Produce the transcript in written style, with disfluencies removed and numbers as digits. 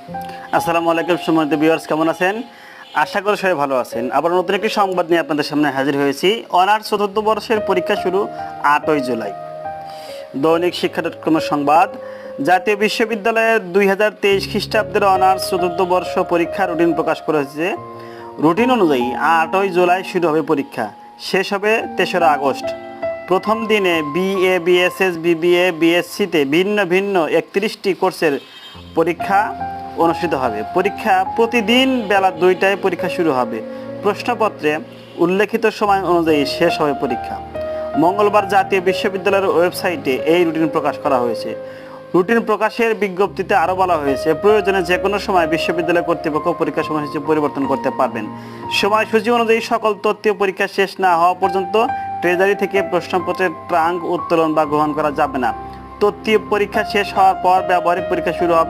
আসসালামু আলাইকুম সম্মানিত ভিউয়ার্স, কেমন আছেন? আশা করি সবাই ভালো আছেন। আবার নতুন একটি সংবাদ নিয়ে আপনাদের সামনে হাজির হয়েছি। অনার্স চতুর্থ বর্ষের পরীক্ষা শুরু 8ই জুলাই। দৈনিক শিক্ষা ডটকমের সংবাদ, জাতীয় বিশ্ববিদ্যালয়ের 2023 খ্রিস্টাব্দের অনার্স চতুর্থ বর্ষ পরীক্ষা রুটিন প্রকাশ করা হয়েছে। রুটিন অনুযায়ী 8ই জুলাই শুরু হবে পরীক্ষা, শেষ হবে 3রা আগস্ট। প্রথম দিনে বিএ, বিএসএস, বিবিএ, বিএসসিতে ভিন্ন ভিন্ন 31টি কোর্সের পরীক্ষা অনুষ্ঠিত হবে। পরীক্ষা প্রতিদিন বেলা 2টায় পরীক্ষা শুরু হবে। প্রশ্নপত্রে উল্লেখিত সময় অনুযায়ী শেষ হবে পরীক্ষা। মঙ্গলবার জাতীয় বিশ্ববিদ্যালয়ের ওয়েবসাইটে এই রুটিন প্রকাশ করা হয়েছে। রুটিন প্রকাশের বিজ্ঞপ্তিতে আরও বলা হয়েছে, প্রয়োজনে যে কোনো সময় বিশ্ববিদ্যালয় কর্তৃপক্ষ পরীক্ষা সময়সূচি পরিবর্তন করতে পারবেন। সময়সূচি অনুযায়ী সকল তথ্য পরীক্ষা শেষ না হওয়া পর্যন্ত ট্রেজারি থেকে প্রশ্নপত্রের ট্রাঙ্ক উত্তোলন বা গ্রহণ করা যাবে না। তথ্য পরীক্ষা শেষ হওয়ার পর ব্যবহারিক পরীক্ষা শুরু হবে।